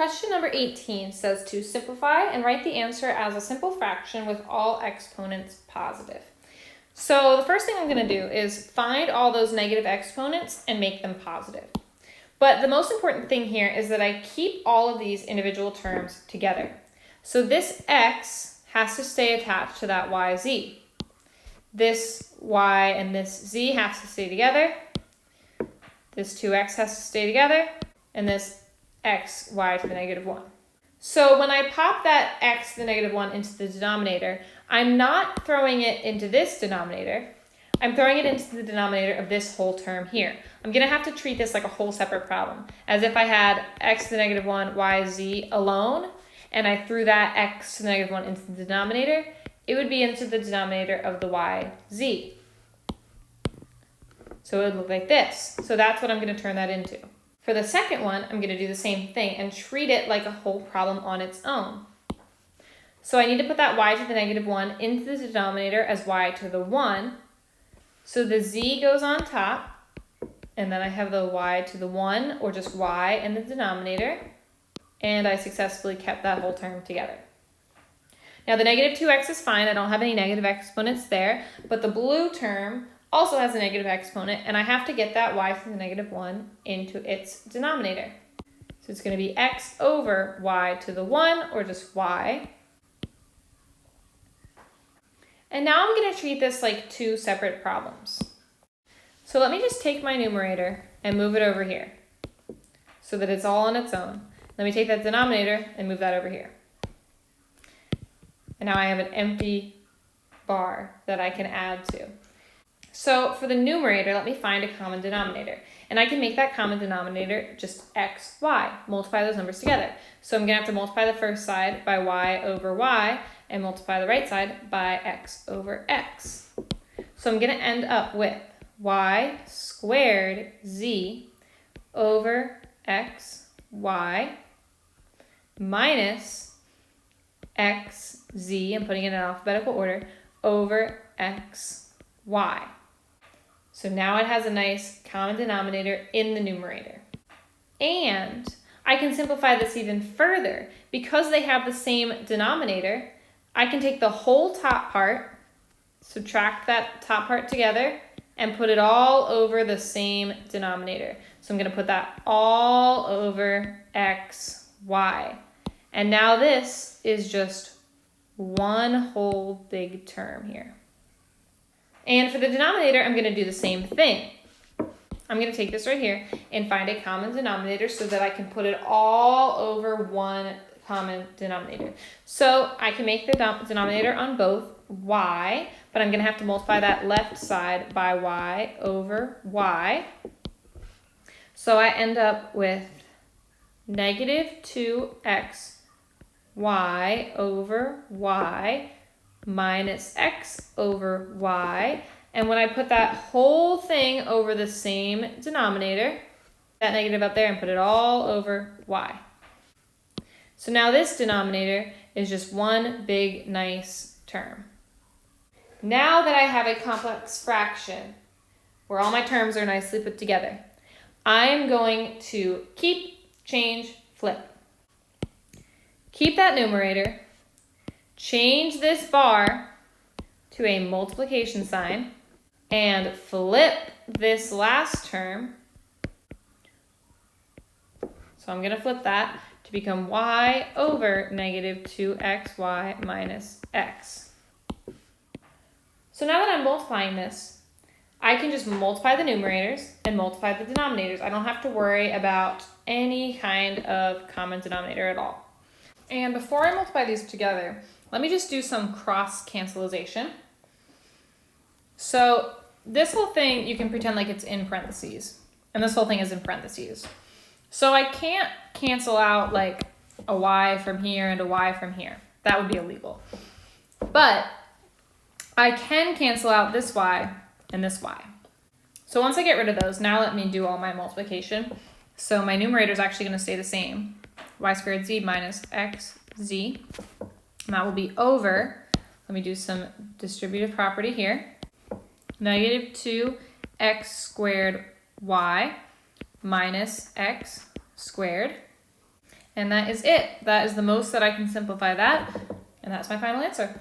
Question number 18 says to simplify and write the answer as a simple fraction with all exponents positive. So the first thing I'm going to do is find all those negative exponents and make them positive. But the most important thing here is that I keep all of these individual terms together. So this x has to stay attached to that yz. This y and this z has to stay together. This 2x has to stay together. And this x, y to the negative 1. So when I pop that x to the negative 1 into the denominator, I'm not throwing it into this denominator. I'm throwing it into the denominator of this whole term here. I'm going to have to treat this like a whole separate problem, as if I had x to the negative 1, y, z alone, and I threw that x to the negative 1 into the denominator, it would be into the denominator of the y, z. So it would look like this. So that's what I'm going to turn that into. For the second one, I'm going to do the same thing and treat it like a whole problem on its own. So I need to put that y to the negative 1 into the denominator as y to the 1. So the z goes on top, and then I have the y to the 1, or just y in the denominator, and I successfully kept that whole term together. Now the negative 2x is fine, I don't have any negative exponents there, but the blue term also has a negative exponent, and I have to get that y to the negative 1 into its denominator. So it's going to be x over y to the 1, or just y. And now I'm going to treat this like two separate problems. So let me just take my numerator and move it over here so that it's all on its own. Let me take that denominator and move that over here. And now I have an empty bar that I can add to. So for the numerator, let me find a common denominator. And I can make that common denominator just x, y. Multiply those numbers together. So I'm going to have to multiply the first side by y over y and multiply the right side by x over x. So I'm going to end up with y squared z over x, y minus x, z, I'm putting it in alphabetical order, over x, y. So now it has a nice common denominator in the numerator. And I can simplify this even further. Because they have the same denominator, I can take the whole top part, subtract that top part together, and put it all over the same denominator. So I'm going to put that all over x, y. And now this is just one whole big term here. And for the denominator, I'm going to do the same thing. I'm going to take this right here and find a common denominator so that I can put it all over one common denominator. So I can make the denominator on both y, but I'm going to have to multiply that left side by y over y. So I end up with negative 2x y over y minus x over y. And when I put that whole thing over the same denominator, that negative up there, and put it all over y. So now this denominator is just one big nice term. Now that I have a complex fraction where all my terms are nicely put together, I'm going to keep, change, flip. Keep that numerator, change this bar to a multiplication sign, and flip this last term. So I'm going to flip that to become y over negative 2xy minus x. So now that I'm multiplying this, I can just multiply the numerators and multiply the denominators. I don't have to worry about any kind of common denominator at all. And before I multiply these together, let me just do some cross-cancelization. So this whole thing, you can pretend like it's in parentheses. And this whole thing is in parentheses. So I can't cancel out like a y from here and a y from here. That would be illegal. But I can cancel out this y and this y. So once I get rid of those, now let me do all my multiplication. So my numerator is actually going to stay the same. Y squared z minus xz. And that will be over, let me do some distributive property here, negative 2x squared y minus x squared. And that is it. That is the most that I can simplify that. And that's my final answer.